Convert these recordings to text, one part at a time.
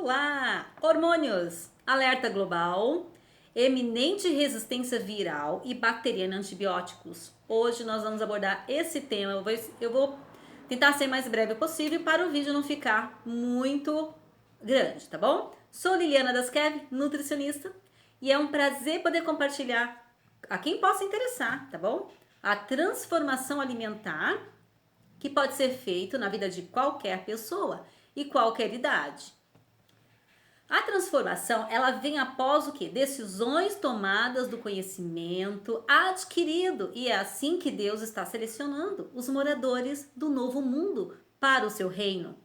Olá! Hormônios, alerta global, eminente resistência viral e bacteriana a antibióticos. Hoje nós vamos abordar esse tema. Eu vou tentar ser mais breve possível para o vídeo não ficar muito grande, tá bom? Sou Liliana Daskev, nutricionista, e é um prazer poder compartilhar a quem possa interessar, tá bom? A transformação alimentar que pode ser feito na vida de qualquer pessoa e qualquer idade. A transformação, ela vem após o quê? Decisões tomadas do conhecimento adquirido. E é assim que Deus está selecionando os moradores do novo mundo para o seu reino.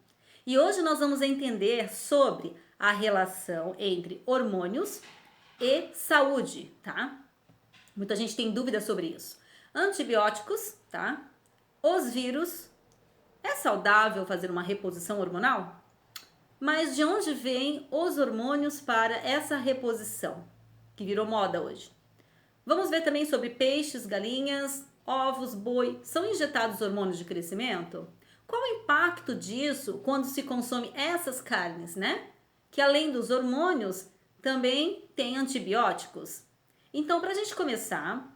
E hoje nós vamos entender sobre a relação entre hormônios e saúde, tá? Muita gente tem dúvida sobre isso. Antibióticos, tá? Os vírus. É saudável fazer uma reposição hormonal? Mas de onde vêm os hormônios para essa reposição, que virou moda hoje? Vamos ver também sobre peixes, galinhas, ovos, boi. São injetados hormônios de crescimento? Qual o impacto disso quando se consome essas carnes, né? Que além dos hormônios, também tem antibióticos. Então, para a gente começar,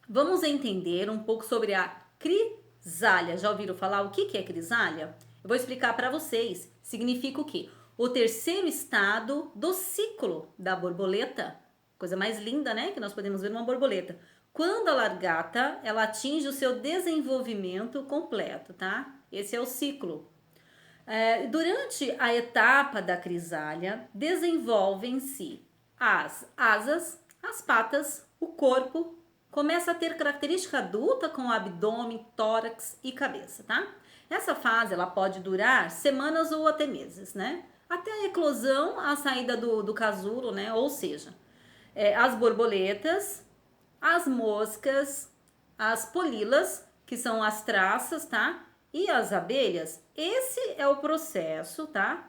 vamos entender um pouco sobre a crisália. Já ouviram falar o que é crisália? Eu vou explicar para vocês. Significa o quê? O terceiro estado do ciclo da borboleta. Coisa mais linda, né? Que nós podemos ver numa borboleta. Quando a largata, ela atinge o seu desenvolvimento completo, tá? Esse é o ciclo. Durante a etapa da crisália, desenvolvem-se as asas, as patas, o corpo, começa a ter característica adulta com abdômen, tórax e cabeça, tá? Essa fase ela pode durar semanas ou até meses, né? Até a eclosão, a saída do casulo, né? Ou seja, as borboletas, as moscas, as polilas, que são as traças, tá? E as abelhas, esse é o processo, tá?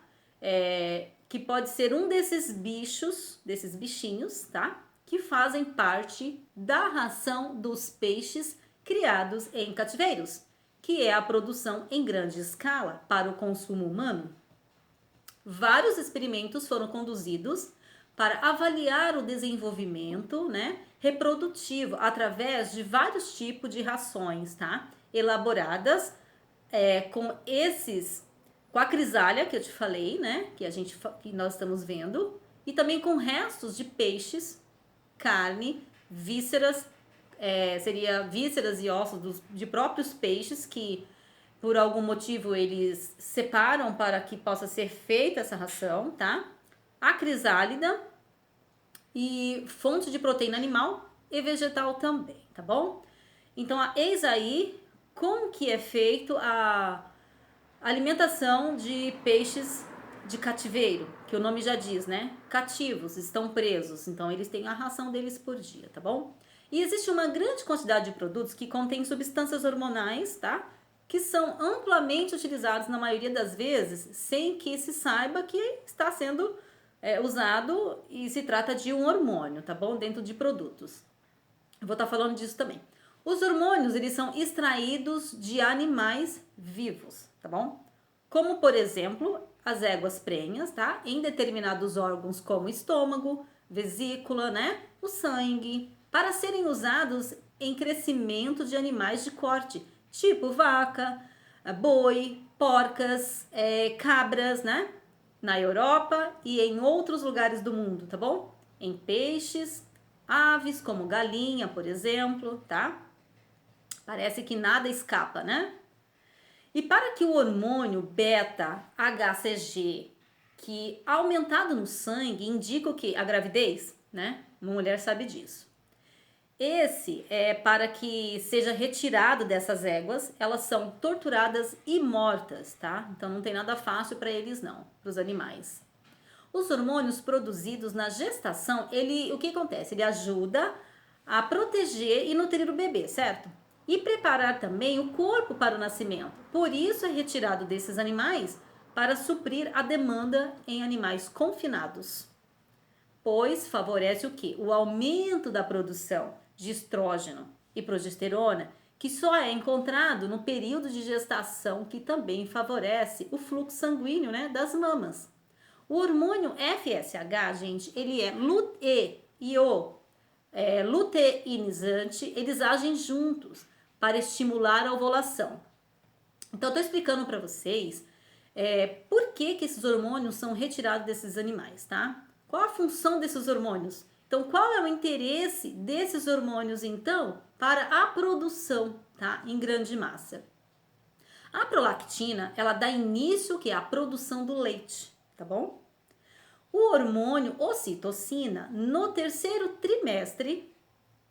Que pode ser um desses bichos, desses bichinhos, tá? Que fazem parte da ração dos peixes criados em cativeiros, que é a produção em grande escala para o consumo humano. Vários experimentos foram conduzidos para avaliar o desenvolvimento, né, reprodutivo através de vários tipos de rações, tá? Elaboradas com a crisália que eu te falei, né, que nós estamos vendo, e também com restos de peixes, carne, vísceras, seria vísceras e ossos de próprios peixes que por algum motivo eles separam para que possa ser feita essa ração, tá? A crisálida e fonte de proteína animal e vegetal também, tá bom? Então, eis aí como que é feito a alimentação de peixes de cativeiro, que o nome já diz, né? Cativos, estão presos, então eles têm a ração deles por dia, tá bom? E existe uma grande quantidade de produtos que contêm substâncias hormonais, tá? Que são amplamente utilizados na maioria das vezes, sem que se saiba que está sendo usado e se trata de um hormônio, tá bom? Dentro de produtos. Eu vou estar falando disso também. Os hormônios, eles são extraídos de animais vivos, tá bom? Como, por exemplo, as éguas prenhas, tá? Em determinados órgãos como estômago, vesícula, né? O sangue, para serem usados em crescimento de animais de corte, tipo vaca, boi, porcas, cabras, né? Na Europa e em outros lugares do mundo, tá bom? Em peixes, aves como galinha, por exemplo, tá? Parece que nada escapa, né? E para que o hormônio beta-HCG, que aumentado no sangue, indica o que? A gravidez, né? Uma mulher sabe disso. Esse é para que seja retirado dessas éguas, elas são torturadas e mortas, tá? Então não tem nada fácil para eles não, para os animais. Os hormônios produzidos na gestação, o que acontece? Ele ajuda a proteger e nutrir o bebê, certo? E preparar também o corpo para o nascimento. Por isso é retirado desses animais para suprir a demanda em animais confinados. Pois favorece o quê? O aumento da produção de estrógeno e progesterona, que só é encontrado no período de gestação, que também favorece o fluxo sanguíneo, né, das mamas. O hormônio FSH, gente, ele é luteinizante, eles agem juntos para estimular a ovulação. Então, eu tô explicando para vocês por que esses hormônios são retirados desses animais, tá? Qual a função desses hormônios? Então, qual é o interesse desses hormônios, então, para a produção, tá? Em grande massa. A prolactina, ela dá início à produção do leite, tá bom? O hormônio ocitocina, no terceiro trimestre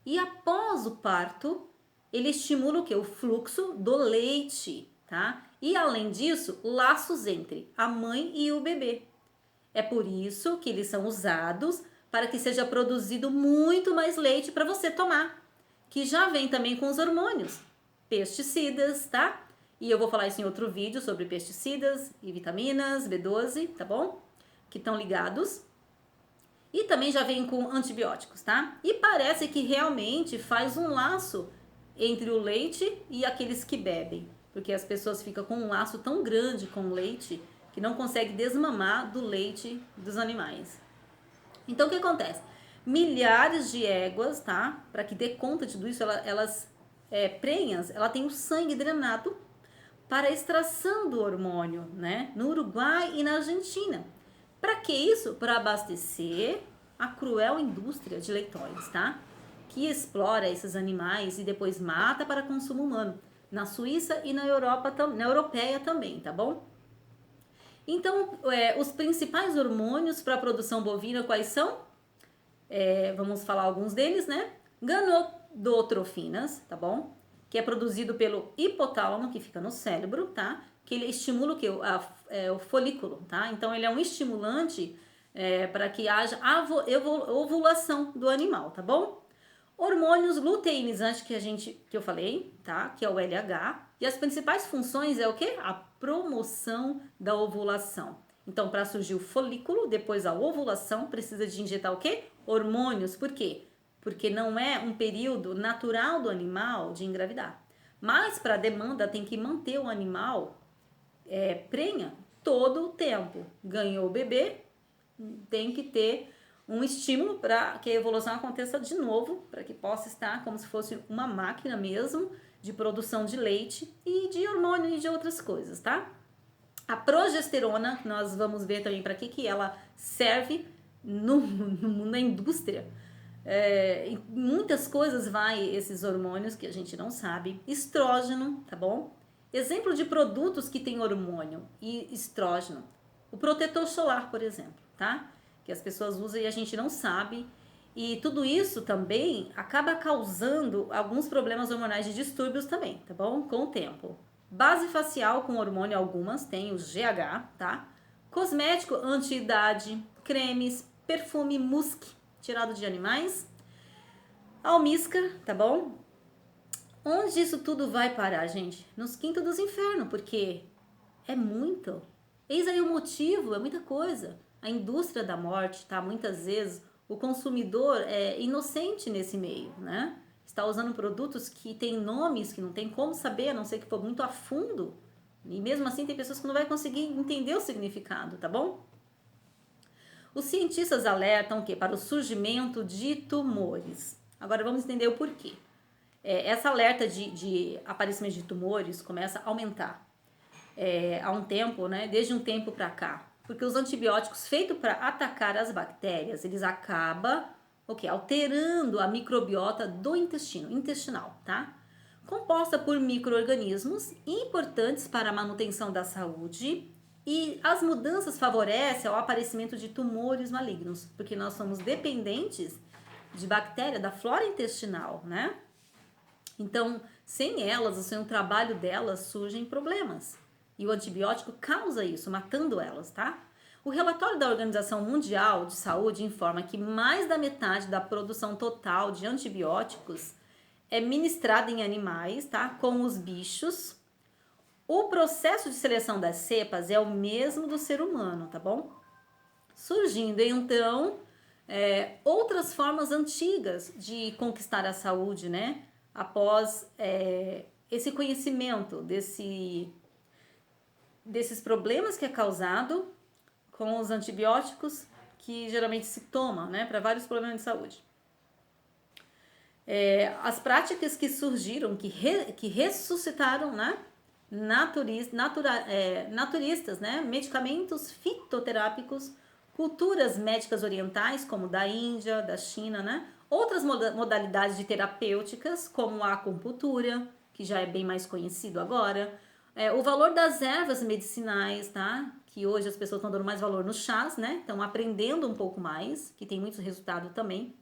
e após o parto, ele estimula o fluxo do leite, tá? E além disso, laços entre a mãe e o bebê. É por isso que eles são usados para que seja produzido muito mais leite para você tomar, que já vem também com os hormônios, pesticidas, tá? E eu vou falar isso em outro vídeo sobre pesticidas e vitaminas, B12, tá bom? Que estão ligados. E também já vem com antibióticos, tá? E parece que realmente faz um laço entre o leite e aqueles que bebem, porque as pessoas ficam com um laço tão grande com o leite que não consegue desmamar do leite dos animais. Então, o que acontece? Milhares de éguas, tá? Para que dê conta de tudo isso, elas prenhas, ela tem o sangue drenado para a extração do hormônio, né? No Uruguai e na Argentina. Para que isso? Para abastecer a cruel indústria de leitões, tá? Que explora esses animais e depois mata para consumo humano. Na Suíça e na europeia também, tá bom? Então, os principais hormônios para a produção bovina quais são? Vamos falar alguns deles, né? Gonadotrophinas, tá bom? Que é produzido pelo hipotálamo, que fica no cérebro, tá? Que ele estimula o folículo, tá? Então, ele é um estimulante para que haja ovulação do animal, tá bom? Hormônios luteinizantes que eu falei, tá? Que é o LH. E as principais funções é o quê? A promoção da ovulação. Então, para surgir o folículo, depois a ovulação, precisa de injetar o quê? Hormônios. Por quê? Porque não é um período natural do animal de engravidar. Mas para a demanda tem que manter o animal prenha todo o tempo. Ganhou o bebê, tem que ter um estímulo para que a evolução aconteça de novo, para que possa estar como se fosse uma máquina mesmo de produção de leite e de hormônio e de outras coisas, tá? A progesterona, nós vamos ver também para que ela serve na indústria. Em muitas coisas vai esses hormônios que a gente não sabe. Estrógeno, tá bom? Exemplo de produtos que tem hormônio e estrógeno. O protetor solar, por exemplo, tá? Que as pessoas usam e a gente não sabe. E tudo isso também acaba causando alguns problemas hormonais de distúrbios também, tá bom? Com o tempo. Base facial com hormônio algumas, tem o GH, tá? Cosmético anti-idade, cremes, perfume musk, tirado de animais. Almíscar, tá bom? Onde isso tudo vai parar, gente? Nos quintos dos infernos, porque é muito. Eis aí o motivo, é muita coisa. A indústria da morte, tá? Muitas vezes o consumidor é inocente nesse meio, né? Está usando produtos que têm nomes que não tem como saber, a não ser que for muito a fundo. E mesmo assim tem pessoas que não vai conseguir entender o significado, tá bom? Os cientistas alertam que para o surgimento de tumores. Agora vamos entender o porquê. Essa alerta de aparecimento de tumores começa a aumentar há um tempo, né? Desde um tempo para cá. Porque os antibióticos feitos para atacar as bactérias, eles acabam alterando a microbiota do intestinal, tá? Composta por micro-organismos importantes para a manutenção da saúde, e as mudanças favorecem o aparecimento de tumores malignos, porque nós somos dependentes de bactéria da flora intestinal, né? Então, sem elas, sem o trabalho delas, surgem problemas. E o antibiótico causa isso, matando elas, tá? O relatório da Organização Mundial de Saúde informa que mais da metade da produção total de antibióticos é ministrada em animais, tá? Como os bichos. O processo de seleção das cepas é o mesmo do ser humano, tá bom? Surgindo, então, outras formas antigas de conquistar a saúde, né? Após esse conhecimento desses problemas que é causado com os antibióticos que geralmente se toma, né, para vários problemas de saúde. As práticas que surgiram, que ressuscitaram, né, naturistas, né, medicamentos fitoterápicos, culturas médicas orientais, como da Índia, da China, né, outras modalidades de terapêuticas, como a acupuntura, que já é bem mais conhecido agora, o valor das ervas medicinais, tá, que hoje as pessoas estão dando mais valor nos chás, né, estão aprendendo um pouco mais, que tem muito resultado também.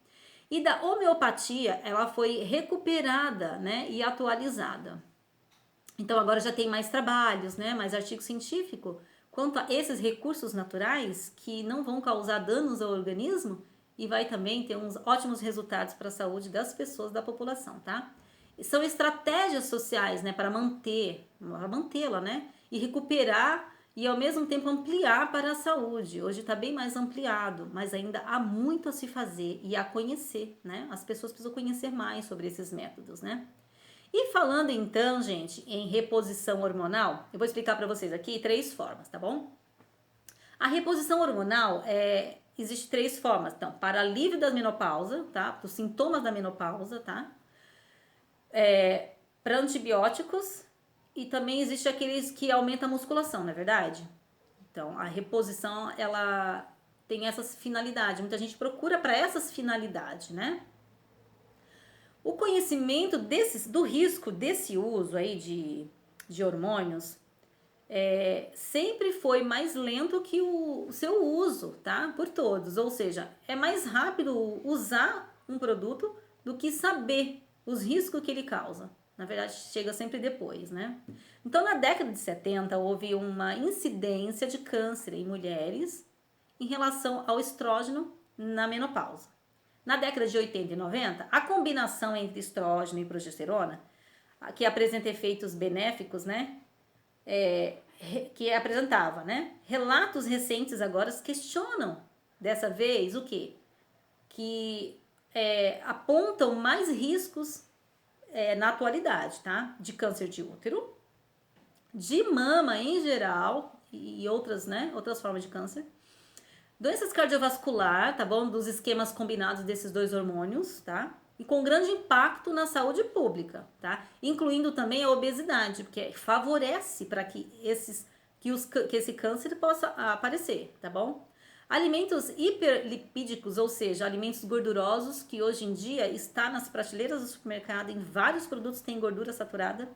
E da homeopatia, ela foi recuperada, né, e atualizada. Então agora já tem mais trabalhos, né, mais artigo científico quanto a esses recursos naturais que não vão causar danos ao organismo e vai também ter uns ótimos resultados para a saúde das pessoas, da população, tá? E são estratégias sociais, né, para mantê-la, né, e recuperar e ao mesmo tempo ampliar para a saúde. Hoje está bem mais ampliado, mas ainda há muito a se fazer e a conhecer, né? As pessoas precisam conhecer mais sobre esses métodos, né? E falando então, gente, em reposição hormonal, eu vou explicar para vocês aqui 3 formas, tá bom? A reposição hormonal existe 3 formas, então, para alívio da menopausa, tá? Dos sintomas da menopausa, tá? Para antibióticos e também existe aqueles que aumentam a musculação, não é verdade? Então, a reposição, ela tem essas finalidades. Muita gente procura para essas finalidades, né? O conhecimento do risco desse uso aí de hormônios sempre foi mais lento que o seu uso, tá? Por todos. Ou seja, é mais rápido usar um produto do que saber os riscos que ele causa. Na verdade, chega sempre depois, né? Então, na década de 70, houve uma incidência de câncer em mulheres em relação ao estrógeno na menopausa. Na década de 80 e 90, a combinação entre estrógeno e progesterona, que apresenta efeitos benéficos, né? Que apresentava, né? Relatos recentes agora questionam, dessa vez, o quê? Que apontam mais riscos na atualidade, tá? De câncer de útero, de mama em geral e outras, né? Outras formas de câncer. Doenças cardiovascular, tá bom? Dos esquemas combinados desses 2 hormônios, tá? E com grande impacto na saúde pública, tá? Incluindo também a obesidade, porque favorece para que esse câncer possa aparecer, tá bom? Alimentos hiperlipídicos, ou seja, alimentos gordurosos, que hoje em dia está nas prateleiras do supermercado, em vários produtos tem gordura saturada,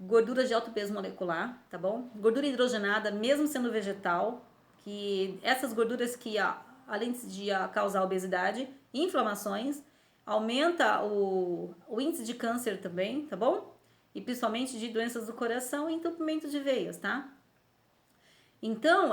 gordura de alto peso molecular, tá bom? Gordura hidrogenada, mesmo sendo vegetal, que essas gorduras que, além de causar obesidade, inflamações, aumenta o índice de câncer também, tá bom? E principalmente de doenças do coração e entupimento de veias, tá? Então,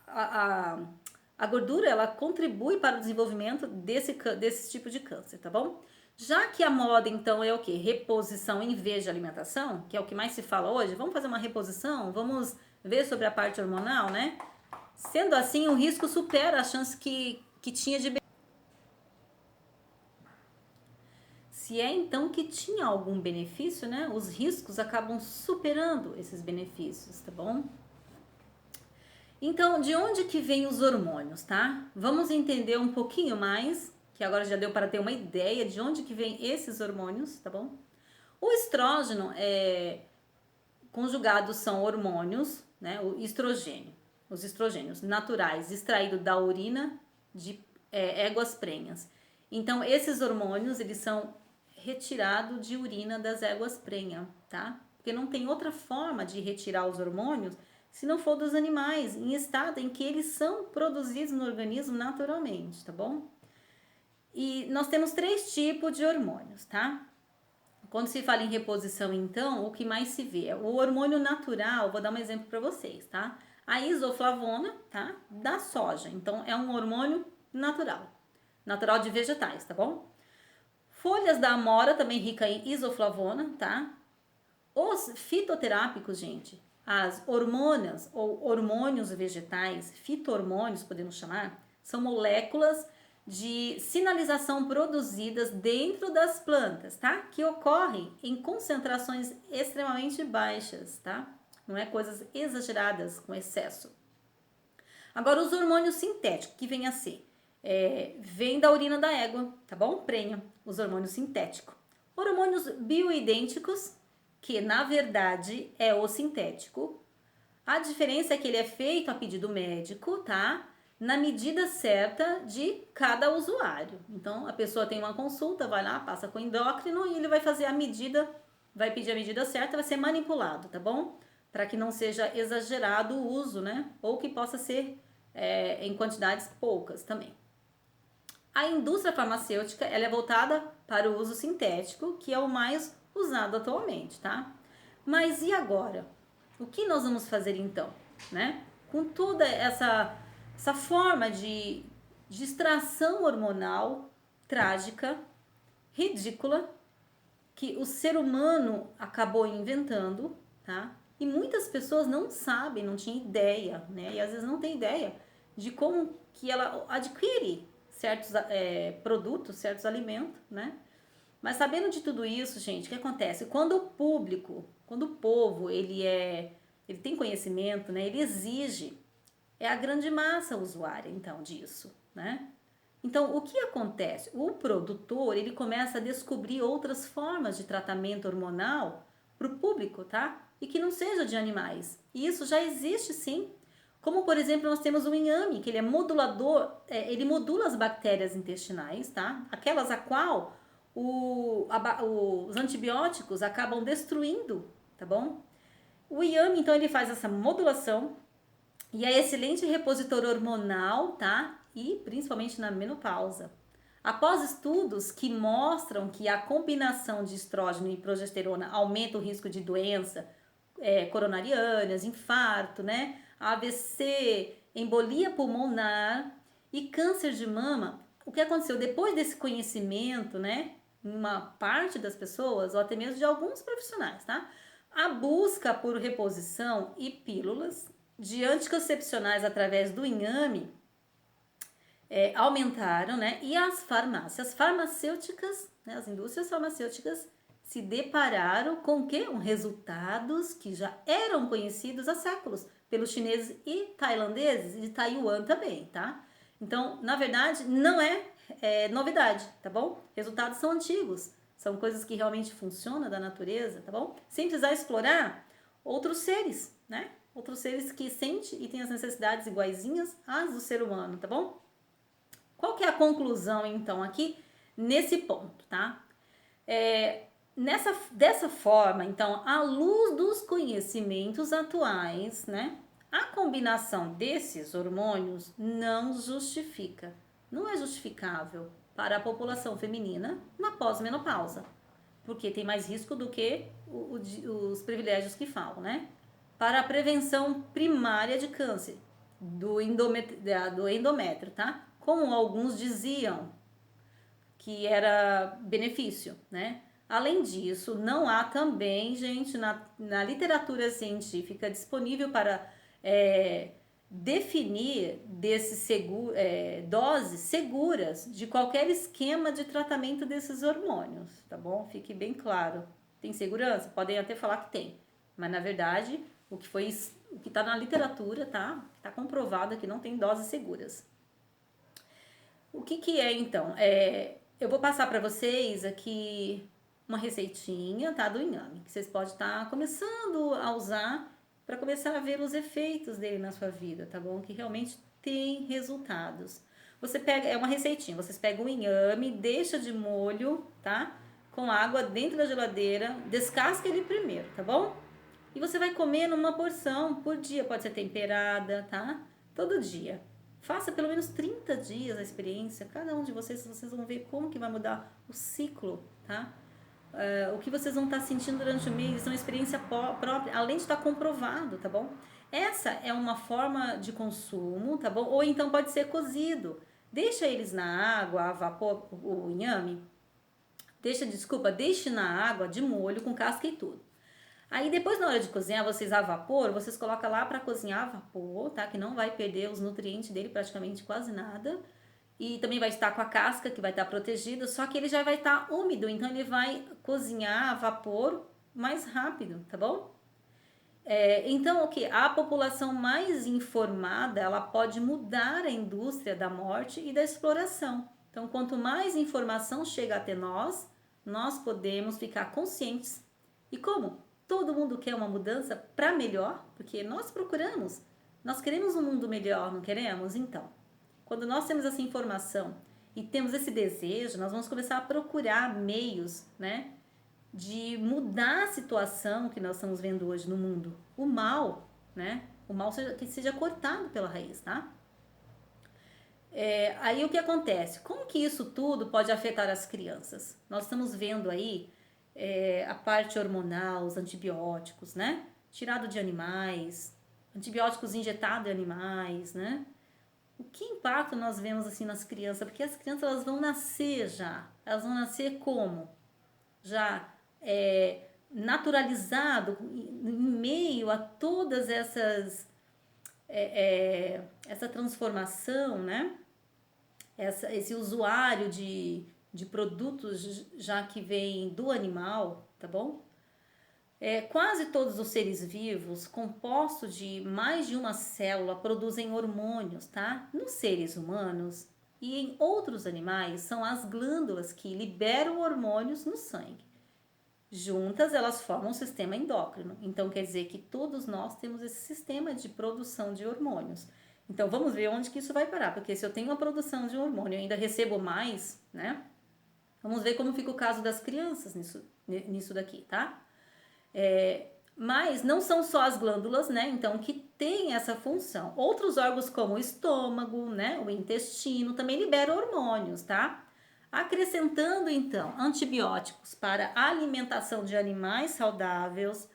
a gordura, ela contribui para o desenvolvimento desse tipo de câncer, tá bom? Já que a moda, então, é o quê? Reposição em vez de alimentação, que é o que mais se fala hoje, vamos fazer uma reposição, vamos ver sobre a parte hormonal, né? Sendo assim, o risco supera a chance que tinha de... Se é então que tinha algum benefício, né? Os riscos acabam superando esses benefícios, tá bom? Então, de onde que vem os hormônios, tá? Vamos entender um pouquinho mais, que agora já deu para ter uma ideia de onde que vem esses hormônios, tá bom? O estrógeno conjugados são hormônios, né? O estrogênio, os estrogênios naturais extraídos da urina de éguas prenhas. Então, esses hormônios, eles são retirados de urina das éguas prenhas, tá? Porque não tem outra forma de retirar os hormônios se não for dos animais, em estado em que eles são produzidos no organismo naturalmente, tá bom? E nós temos 3 tipos de hormônios, tá? Quando se fala em reposição, então, o que mais se vê? O hormônio natural, vou dar um exemplo para vocês, tá? A isoflavona, tá? Da soja. Então, é um hormônio natural. Natural de vegetais, tá bom? Folhas da amora, também rica em isoflavona, tá? Os fitoterápicos, gente, as hormonas ou hormônios vegetais, fito-hormônios podemos chamar, são moléculas de sinalização produzidas dentro das plantas, tá? Que ocorrem em concentrações extremamente baixas, tá? Não é coisas exageradas com excesso. Agora, os hormônios sintéticos, que vem a ser? Vem da urina da égua, tá bom? Prenha, os hormônios sintéticos. Hormônios bioidênticos, que na verdade é o sintético. A diferença é que ele é feito a pedido médico, tá? Na medida certa de cada usuário. Então, a pessoa tem uma consulta, vai lá, passa com o endócrino e ele vai fazer a medida, vai pedir a medida certa, vai ser manipulado, tá bom? Para que não seja exagerado o uso, né? Ou que possa ser em quantidades poucas também. A indústria farmacêutica, ela é voltada para o uso sintético, que é o mais usado atualmente, tá? Mas e agora? O que nós vamos fazer então, né? Com toda essa forma de extração hormonal trágica, ridícula, que o ser humano acabou inventando, tá? E muitas pessoas não sabem, não tinham ideia, né? E às vezes não tem ideia de como que ela adquire certos produtos, certos alimentos, né? Mas sabendo de tudo isso, gente, o que acontece? Quando o povo, ele tem conhecimento, né? Ele exige, é a grande massa usuária, então, disso, né? Então, o que acontece? O produtor, ele começa a descobrir outras formas de tratamento hormonal para o público, tá? E que não seja de animais. E isso já existe, sim. Como, por exemplo, nós temos o inhame, que ele é modulador, ele modula as bactérias intestinais, tá? Aquelas a qual os antibióticos acabam destruindo, tá bom? O inhame, então, ele faz essa modulação e é excelente repositor hormonal, tá? E principalmente na menopausa. Após estudos que mostram que a combinação de estrógeno e progesterona aumenta o risco de doença coronarianas, infarto, né? AVC, embolia pulmonar e câncer de mama. O que aconteceu depois desse conhecimento, né? Uma parte das pessoas, ou até mesmo de alguns profissionais, tá? A busca por reposição e pílulas de anticoncepcionais através do inhame aumentaram, né? E as farmácias farmacêuticas, né? As indústrias farmacêuticas se depararam com que? Resultados que já eram conhecidos há séculos pelos chineses e tailandeses e de Taiwan também, tá? Então, na verdade, não é novidade, tá bom? Resultados são antigos, são coisas que realmente funcionam da natureza, tá bom? Sem precisar explorar outros seres, né? Outros seres que sentem e têm as necessidades iguaizinhas às do ser humano, tá bom? Qual que é a conclusão, então, aqui nesse ponto, tá? Dessa forma, então, à luz dos conhecimentos atuais, né? A combinação desses hormônios não justifica, não é justificável para a população feminina na pós-menopausa, porque tem mais risco do que os privilégios que falam, né? Para a prevenção primária de câncer do endométrio, tá? Como alguns diziam que era benefício, né? Além disso, não há também, gente, na literatura científica disponível para definir doses seguras de qualquer esquema de tratamento desses hormônios, tá bom? Fique bem claro. Tem segurança? Podem até falar que tem, mas na verdade o que está na literatura, tá? Tá comprovado que não tem doses seguras. O que é então? Eu vou passar para vocês aqui uma receitinha, tá? Do inhame, que vocês podem estar começando a usar para começar a ver os efeitos dele na sua vida, tá bom? Que realmente tem resultados. Você pega, é uma receitinha, vocês pegam o inhame, deixa de molho, tá? Com água dentro da geladeira, descasca ele primeiro, tá bom? E você vai comer numa porção por dia, pode ser temperada, tá? Todo dia. Faça pelo menos 30 dias a experiência, cada um de vocês vão ver como que vai mudar o ciclo, tá? O que vocês vão estar sentindo durante o mês, isso é uma experiência própria, além de estar comprovado, tá bom? Essa é uma forma de consumo, tá bom? Ou então pode ser cozido. Deixa eles na água, a vapor, o inhame. Deixe na água de molho com casca e tudo. Aí depois na hora de cozinhar, vocês a vapor, vocês colocam lá para cozinhar a vapor, tá? Que não vai perder os nutrientes dele praticamente quase nada. E também vai estar com a casca que vai estar protegida, só que ele já vai estar úmido, então ele vai cozinhar a vapor mais rápido, tá bom? Então, o que? A população mais informada, ela pode mudar a indústria da morte e da exploração. Então, quanto mais informação chega até nós, nós podemos ficar conscientes. E como? Todo mundo quer uma mudança para melhor, porque nós procuramos. Nós queremos um mundo melhor, não queremos? Então, quando nós temos essa informação e temos esse desejo, nós vamos começar a procurar meios, né, de mudar a situação que nós estamos vendo hoje no mundo. O mal, né? O mal que seja cortado pela raiz, tá? Aí o que acontece? Como que isso tudo pode afetar as crianças? Nós estamos vendo aí a parte hormonal, os antibióticos, né? Tirado de animais, antibióticos injetados em animais, né? O que impacto nós vemos assim nas crianças? Porque as crianças elas vão nascer já. Elas vão nascer como? Já naturalizado em meio a todas essa transformação, né? Esse usuário de produtos já que vem do animal, tá bom? Quase todos os seres vivos, compostos de mais de uma célula, produzem hormônios, tá? Nos seres humanos e em outros animais, são as glândulas que liberam hormônios no sangue. Juntas, elas formam um sistema endócrino. Então, quer dizer que todos nós temos esse sistema de produção de hormônios. Então, vamos ver onde que isso vai parar. Porque se eu tenho uma produção de hormônio e ainda recebo mais, né? Vamos ver como fica o caso das crianças nisso daqui, tá? Mas não são só as glândulas, né? Então, que tem essa função. Outros órgãos como o estômago, né? O intestino também liberam hormônios, tá? Acrescentando então antibióticos para a alimentação de animais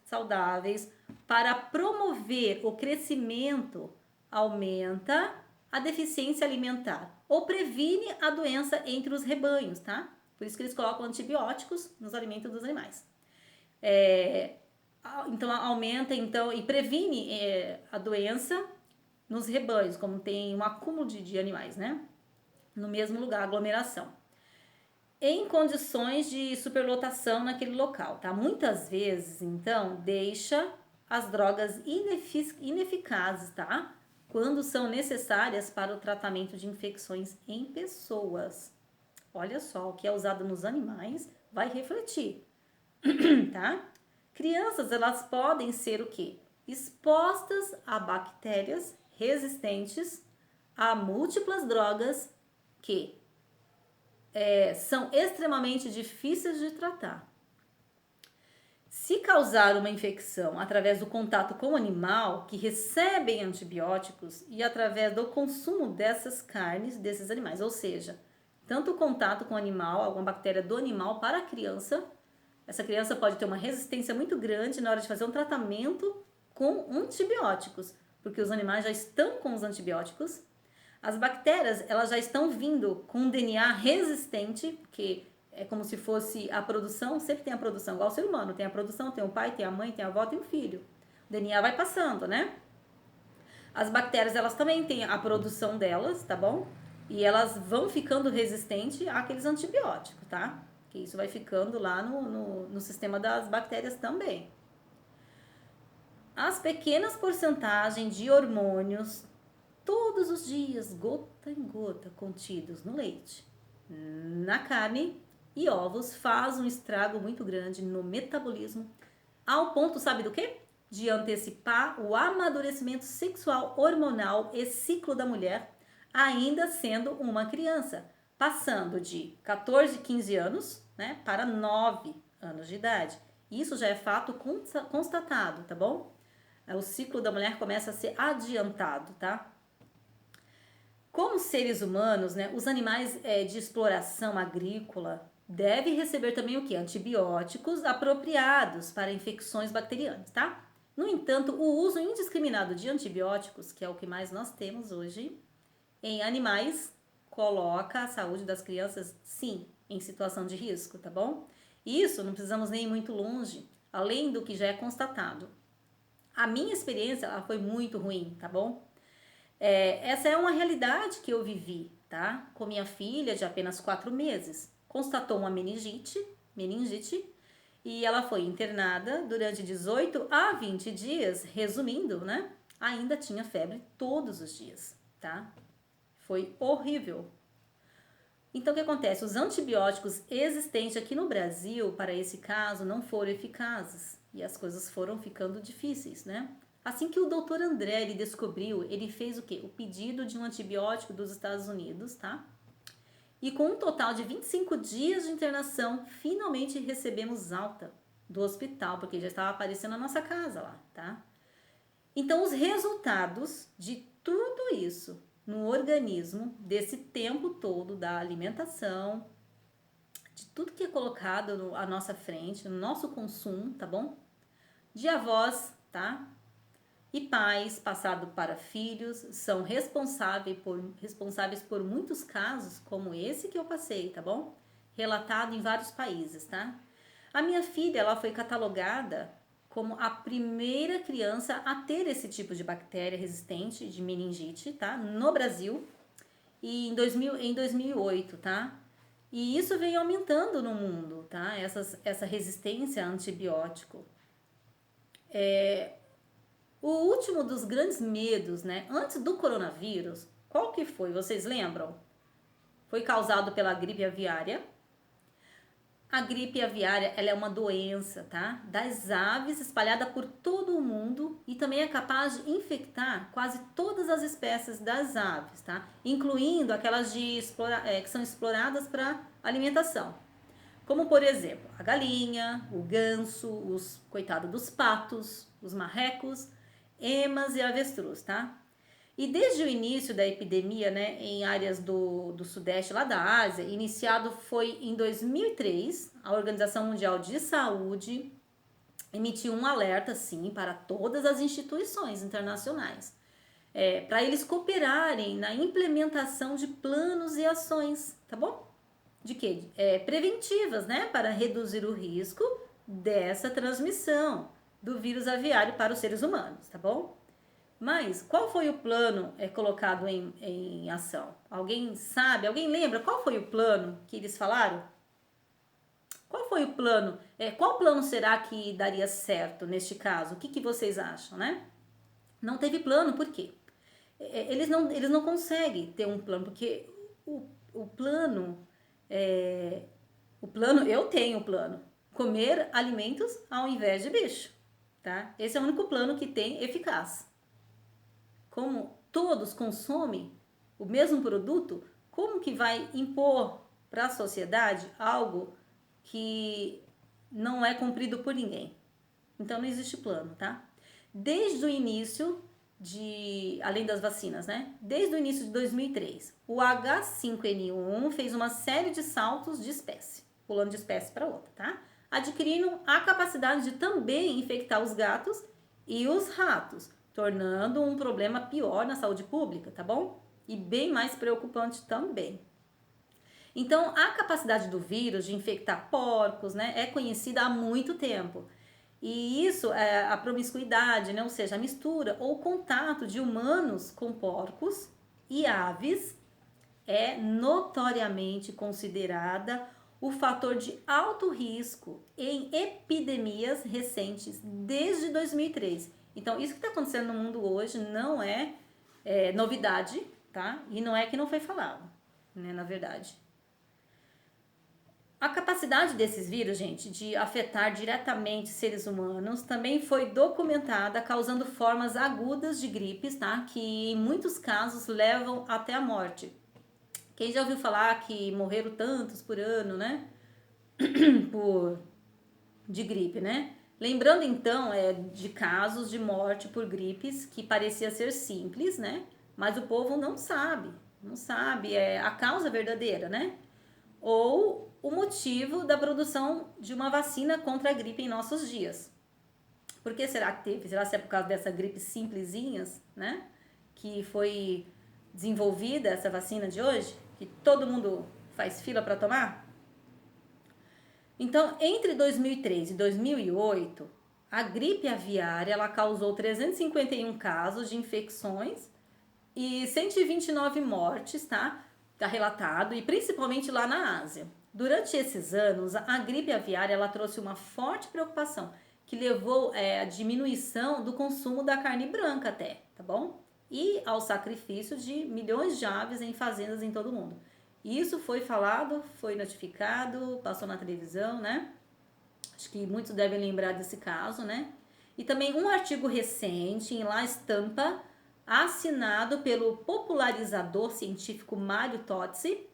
saudáveis, para promover o crescimento, aumenta a deficiência alimentar ou previne a doença entre os rebanhos, tá? Por isso que eles colocam antibióticos nos alimentos dos animais. Então aumenta e previne a doença nos rebanhos, como tem um acúmulo de animais, né? No mesmo lugar, aglomeração. Em condições de superlotação naquele local, tá? Muitas vezes, então, deixa as drogas ineficazes, tá? Quando são necessárias para o tratamento de infecções em pessoas. Olha só, o que é usado nos animais vai refletir, tá? Crianças, elas podem ser o quê? Expostas a bactérias resistentes a múltiplas drogas que são extremamente difíceis de tratar. Se causar uma infecção através do contato com o animal que recebem antibióticos e através do consumo dessas carnes desses animais, ou seja, tanto o contato com o animal, alguma bactéria do animal para a criança, essa criança pode ter uma resistência muito grande na hora de fazer um tratamento com antibióticos, porque os animais já estão com os antibióticos. As bactérias, elas já estão vindo com um DNA resistente, porque é como se fosse a produção, sempre tem a produção, igual o ser humano, tem a produção, tem o pai, tem a mãe, tem a avó, tem o filho. O DNA vai passando, né? As bactérias, elas também têm a produção delas, tá bom? E elas vão ficando resistentes àqueles antibióticos, tá? Que isso vai ficando lá no sistema das bactérias também. As pequenas porcentagens de hormônios todos os dias, gota em gota, contidos no leite, na carne e ovos, faz um estrago muito grande no metabolismo, ao ponto, sabe do quê? De antecipar o amadurecimento sexual, hormonal e ciclo da mulher, ainda sendo uma criança, passando de 14, 15 anos, né, para 9 anos de idade. Isso já é fato constatado, tá bom? O ciclo da mulher começa a ser adiantado, tá? Como seres humanos, né, os animais de exploração agrícola devem receber também o que? Antibióticos apropriados para infecções bacterianas, tá? No entanto, o uso indiscriminado de antibióticos, que é o que mais nós temos hoje, em animais, coloca a saúde das crianças, sim, em situação de risco, tá bom? Isso não precisamos nem ir muito longe, além do que já é constatado. A minha experiência ela foi muito ruim, tá bom? Essa é uma realidade que eu vivi, tá? Com minha filha de apenas 4 meses. Constatou uma meningite E ela foi internada durante 18 a 20 dias, resumindo, né? Ainda tinha febre todos os dias, tá? Foi horrível. Então, o que acontece? Os antibióticos existentes aqui no Brasil, para esse caso, não foram eficazes. E as coisas foram ficando difíceis, né? Assim que o Dr. André ele descobriu, ele fez o quê? O pedido de um antibiótico dos Estados Unidos, tá? E com um total de 25 dias de internação, finalmente recebemos alta do hospital, porque já estava aparecendo na nossa casa lá, tá? Então, os resultados de tudo isso no organismo, desse tempo todo da alimentação, de tudo que é colocado à nossa frente, no nosso consumo, tá bom? De avós, tá? E pais, passado para filhos, são responsáveis por muitos casos, como esse que eu passei, tá bom? Relatado em vários países, tá? A minha filha, ela foi catalogada como a primeira criança a ter esse tipo de bactéria resistente de meningite, tá? No Brasil, e em 2008, tá? E isso vem aumentando no mundo, tá? Essa resistência a antibiótico. O último dos grandes medos, né? Antes do coronavírus, qual que foi? Vocês lembram? Foi causado pela gripe aviária. A gripe aviária, ela é uma doença, tá? Das aves, espalhada por todo o mundo e também é capaz de infectar quase todas as espécies das aves, tá? Incluindo aquelas que são exploradas para alimentação. Como, por exemplo, a galinha, o ganso, os coitados dos patos, os marrecos, emas e avestruz, tá? E desde o início da epidemia, né, em áreas do Sudeste, lá da Ásia, iniciado foi em 2003, a Organização Mundial de Saúde emitiu um alerta, sim, para todas as instituições internacionais, para eles cooperarem na implementação de planos e ações, tá bom? De quê? Preventivas, né, para reduzir o risco dessa transmissão do vírus aviário para os seres humanos, tá bom? Mas qual foi o plano colocado em ação? Alguém sabe? Alguém lembra qual foi o plano que eles falaram? Qual foi o plano? Qual plano será que daria certo neste caso? O que vocês acham, né? Não teve plano, por quê? Eles não conseguem ter um plano, porque o plano, eu tenho o plano. Comer alimentos ao invés de bicho, tá? Esse é o único plano que tem eficaz. Como todos consomem o mesmo produto, como que vai impor para a sociedade algo que não é cumprido por ninguém? Então não existe plano, tá? Desde o início além das vacinas, né? Desde o início de 2003, o H5N1 fez uma série de saltos de espécie, pulando de espécie para outra, tá? Adquirindo a capacidade de também infectar os gatos e os ratos, tornando um problema pior na saúde pública, tá bom? E bem mais preocupante também. Então, a capacidade do vírus de infectar porcos, né, é conhecida há muito tempo. E isso, a promiscuidade, né, ou seja, a mistura ou contato de humanos com porcos e aves é notoriamente considerada o fator de alto risco em epidemias recentes desde 2003. Então, isso que está acontecendo no mundo hoje não é novidade, tá? E não é que não foi falado, né, na verdade. A capacidade desses vírus, gente, de afetar diretamente seres humanos também foi documentada, causando formas agudas de gripes, tá? Que em muitos casos levam até a morte. Quem já ouviu falar que morreram tantos por ano, né? De gripe, né? Lembrando então de casos de morte por gripes que parecia ser simples, né? Mas o povo não sabe a causa verdadeira, né? Ou o motivo da produção de uma vacina contra a gripe em nossos dias. Por que será que teve? Será que é por causa dessa gripe simplesinhas, né? Que foi desenvolvida essa vacina de hoje? Que todo mundo faz fila para tomar? Então, entre 2003 e 2008, a gripe aviária ela causou 351 casos de infecções e 129 mortes, tá? tá relatado, e principalmente lá na Ásia. Durante esses anos, a gripe aviária ela trouxe uma forte preocupação, que levou à diminuição do consumo da carne branca até, tá bom? E ao sacrifício de milhões de aves em fazendas em todo o mundo. Isso foi falado, foi notificado, passou na televisão, né? Acho que muitos devem lembrar desse caso, né? E também um artigo recente em La Stampa, assinado pelo popularizador científico Mario Tozzi,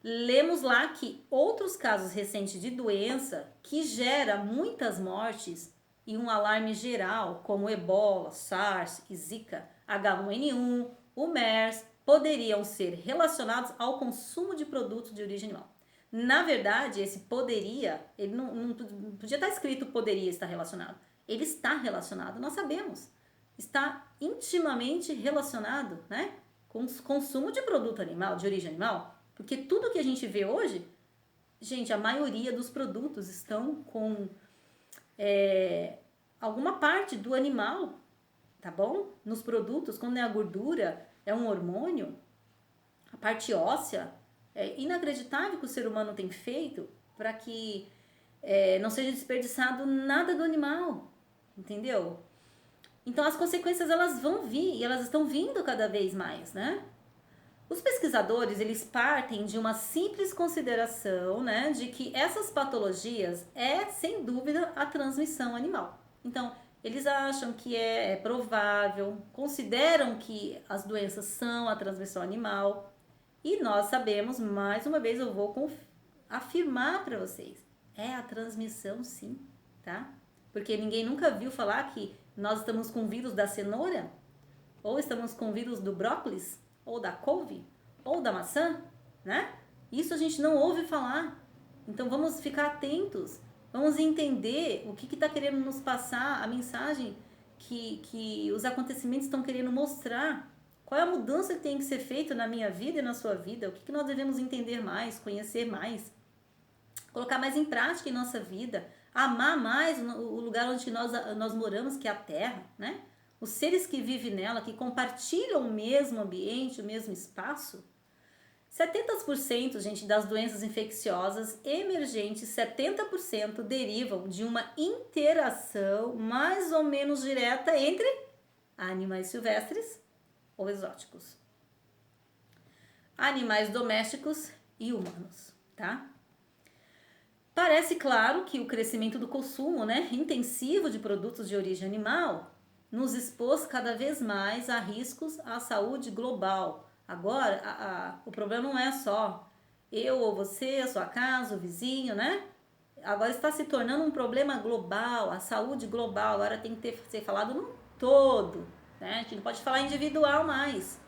lemos lá que outros casos recentes de doença que gera muitas mortes e um alarme geral, como Ebola, SARS e Zika, H1N1, o MERS, poderiam ser relacionados ao consumo de produtos de origem animal. Na verdade, esse poderia, ele não podia estar escrito poderia estar relacionado. Ele está relacionado, nós sabemos. Está intimamente relacionado, né, com o consumo de produto animal, de origem animal. Porque tudo que a gente vê hoje, gente, a maioria dos produtos estão com alguma parte do animal, tá bom? Nos produtos, quando é a gordura, é um hormônio, a parte óssea, é inacreditável que o ser humano tem feito para que não seja desperdiçado nada do animal, entendeu? Então as consequências elas vão vir e elas estão vindo cada vez mais, né? Os pesquisadores, eles partem de uma simples consideração, né, de que essas patologias sem dúvida, a transmissão animal. Então, eles acham que é provável, consideram que as doenças são a transmissão animal, e nós sabemos, mais uma vez eu vou afirmar para vocês, é a transmissão sim, tá? Porque ninguém nunca viu falar que nós estamos com vírus da cenoura, ou estamos com vírus do brócolis, ou da couve, ou da maçã, né? Isso a gente não ouve falar. Então vamos ficar atentos, vamos entender o que está querendo nos passar, a mensagem que os acontecimentos estão querendo mostrar. Qual é a mudança que tem que ser feita na minha vida e na sua vida? O que nós devemos entender mais, conhecer mais, colocar mais em prática em nossa vida, amar mais o lugar onde nós moramos, que é a terra, né? Os seres que vivem nela, que compartilham o mesmo ambiente, o mesmo espaço. 70%, gente, das doenças infecciosas emergentes, 70% derivam de uma interação mais ou menos direta entre animais silvestres ou exóticos, animais domésticos e humanos, tá? Parece claro que o crescimento do consumo, né, intensivo de produtos de origem animal nos expôs cada vez mais a riscos à saúde global. Agora, o problema não é só eu ou você, a sua casa, o vizinho, né? Agora está se tornando um problema global, a saúde global. Agora tem que ser falado no todo, né? A gente não pode falar individual mais.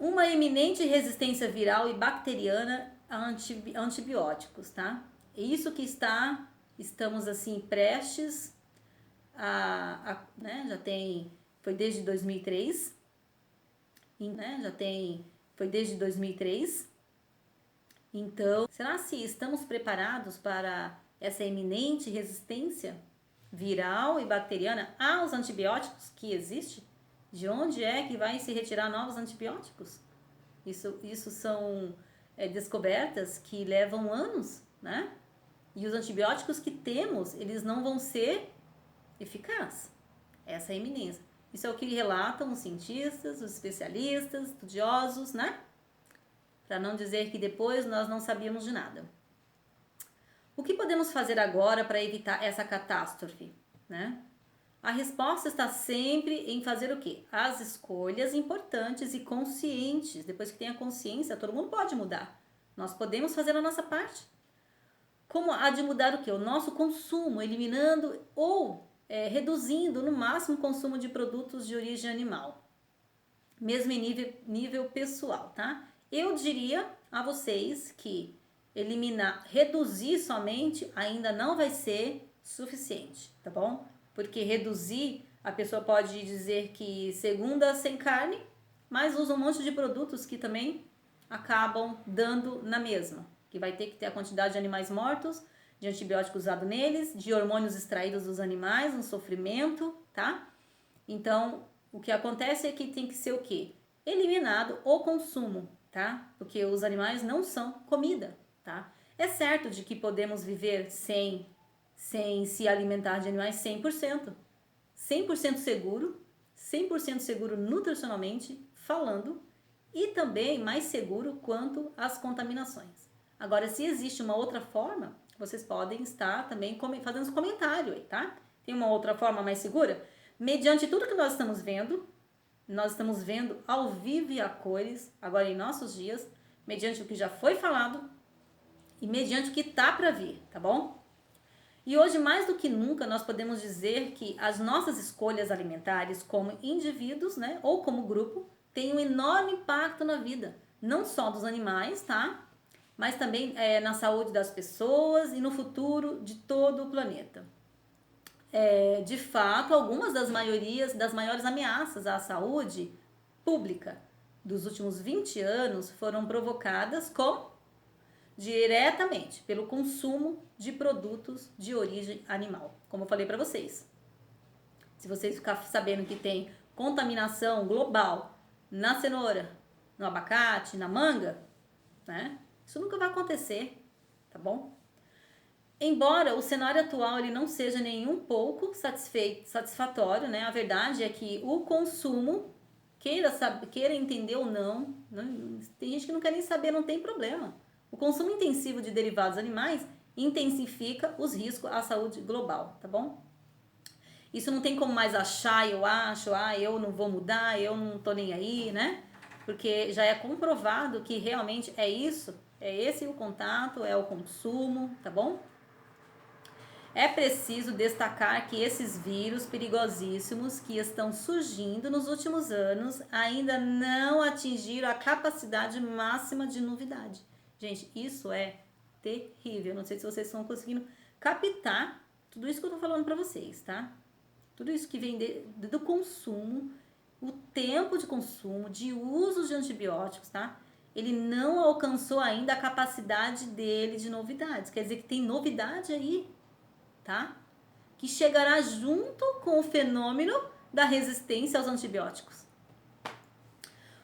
Uma eminente resistência viral e bacteriana a antibióticos, tá? É isso que estamos assim prestes né? Foi desde 2003, né? Foi desde 2003. Então, será se estamos preparados para essa eminente resistência viral e bacteriana aos antibióticos que existe? De onde é que vai se retirar novos antibióticos? Isso são descobertas que levam anos, né? E os antibióticos que temos, eles não vão ser eficazes. Essa é a iminência. Isso é o que relatam os cientistas, os especialistas, estudiosos, né? Para não dizer que depois nós não sabíamos de nada. O que podemos fazer agora para evitar essa catástrofe, né? A resposta está sempre em fazer o quê? As escolhas importantes e conscientes. Depois que tem a consciência, todo mundo pode mudar. Nós podemos fazer a nossa parte. Como a de mudar o quê? O nosso consumo, eliminando ou reduzindo no máximo o consumo de produtos de origem animal. Mesmo em nível pessoal, tá? Eu diria a vocês que reduzir somente ainda não vai ser suficiente, tá bom? Porque reduzir, a pessoa pode dizer que segunda sem carne, mas usa um monte de produtos que também acabam dando na mesma. Que vai ter que ter a quantidade de animais mortos, de antibióticos usado neles, de hormônios extraídos dos animais, um sofrimento, tá? Então, o que acontece é que tem que ser o quê? eliminado o consumo, tá? Porque os animais não são comida, tá? É certo de que podemos viver sem se alimentar de animais 100%. 100% seguro nutricionalmente falando e também mais seguro quanto às contaminações. Agora, se existe uma outra forma, vocês podem estar também fazendo os comentários aí, tá? Tem uma outra forma mais segura? Mediante tudo que nós estamos vendo ao vivo e a cores, agora em nossos dias, mediante o que já foi falado e mediante o que tá para vir, tá bom? E hoje, mais do que nunca, nós podemos dizer que as nossas escolhas alimentares como indivíduos, né, ou como grupo, têm um enorme impacto na vida, não só dos animais, tá? Mas também na saúde das pessoas e no futuro de todo o planeta. De fato, algumas das maiores ameaças à saúde pública dos últimos 20 anos foram provocadas diretamente pelo consumo de produtos de origem animal. Como eu falei para vocês. Se vocês ficarem sabendo que tem contaminação global na cenoura, no abacate, na manga, né? Isso nunca vai acontecer, tá bom? Embora o cenário atual ele não seja nem um pouco satisfatório, né? A verdade é que o consumo, queira entender ou não, tem gente que não quer nem saber, não tem problema. O consumo intensivo de derivados animais intensifica os riscos à saúde global, tá bom? Isso não tem como mais achar, eu acho, eu não vou mudar, eu não tô nem aí, né? Porque já é comprovado que realmente é isso, é esse o contato, é o consumo, tá bom? É preciso destacar que esses vírus perigosíssimos que estão surgindo nos últimos anos ainda não atingiram a capacidade máxima de novidade. Gente, isso é terrível. Não sei se vocês estão conseguindo captar tudo isso que eu tô falando para vocês, tá? Tudo isso que vem do consumo, o tempo de consumo, de uso de antibióticos, tá? Ele não alcançou ainda a capacidade dele de novidades. Quer dizer que tem novidade aí, tá? Que chegará junto com o fenômeno da resistência aos antibióticos.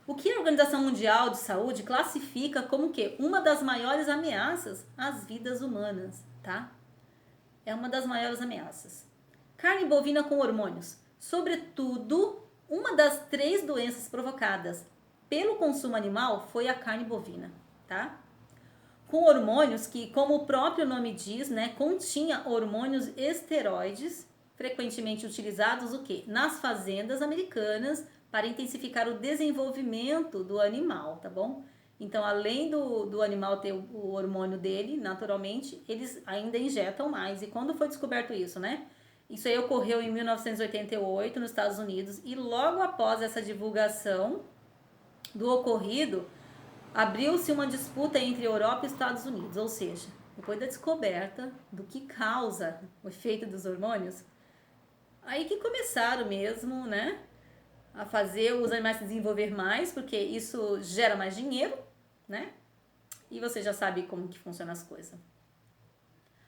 O que a Organização Mundial de Saúde classifica como que uma das maiores ameaças às vidas humanas, tá? É uma das maiores ameaças. Carne bovina com hormônios, sobretudo, uma das 3 doenças provocadas pelo consumo animal foi a carne bovina, tá? Com hormônios que, como o próprio nome diz, né, continha hormônios esteroides, frequentemente utilizados o quê? Nas fazendas americanas para intensificar o desenvolvimento do animal, tá bom? Então, além do animal ter o hormônio dele, naturalmente, eles ainda injetam mais. E quando foi descoberto isso, né? Isso aí ocorreu em 1988 nos Estados Unidos e logo após essa divulgação do ocorrido, abriu-se uma disputa entre Europa e Estados Unidos, ou seja, depois da descoberta do que causa o efeito dos hormônios, aí que começaram mesmo, né, a fazer os animais se desenvolver mais, porque isso gera mais dinheiro, né, e você já sabe como que funcionam as coisas.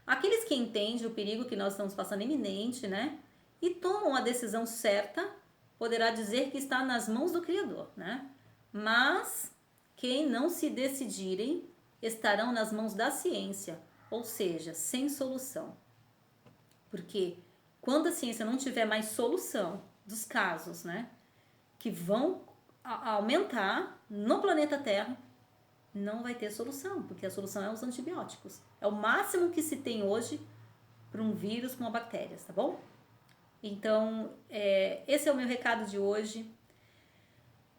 Aqueles que entendem o perigo que nós estamos passando iminente, né, e tomam a decisão certa, poderá dizer que está nas mãos do Criador, né, mas quem não se decidirem estarão nas mãos da ciência, ou seja, sem solução. Porque quando a ciência não tiver mais solução dos casos, né, que vão aumentar no planeta Terra, não vai ter solução, porque a solução é os antibióticos. É o máximo que se tem hoje para um vírus, para uma bactéria, tá bom? Então, esse é o meu recado de hoje.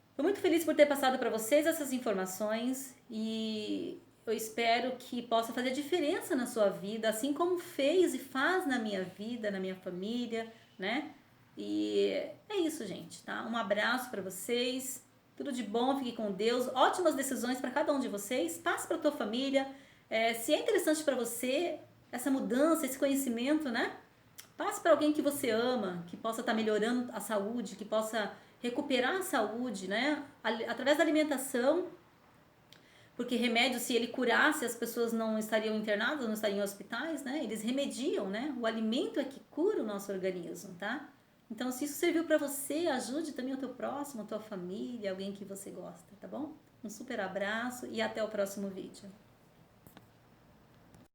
Estou muito feliz por ter passado para vocês essas informações e eu espero que possa fazer diferença na sua vida, assim como fez e faz na minha vida, na minha família, né? E é isso, gente, tá? Um abraço para vocês, tudo de bom, fique com Deus, ótimas decisões para cada um de vocês, passe para tua família. Se é interessante para você essa mudança, esse conhecimento, né? Passe para alguém que você ama, que possa estar melhorando a saúde, que possa recuperar a saúde, né? Através da alimentação, porque remédio, se ele curasse, as pessoas não estariam internadas, não estariam em hospitais, né? Eles remediam, né? O alimento é que cura o nosso organismo, tá? Então, se isso serviu para você, ajude também o teu próximo, a tua família, alguém que você gosta, tá bom? Um super abraço e até o próximo vídeo.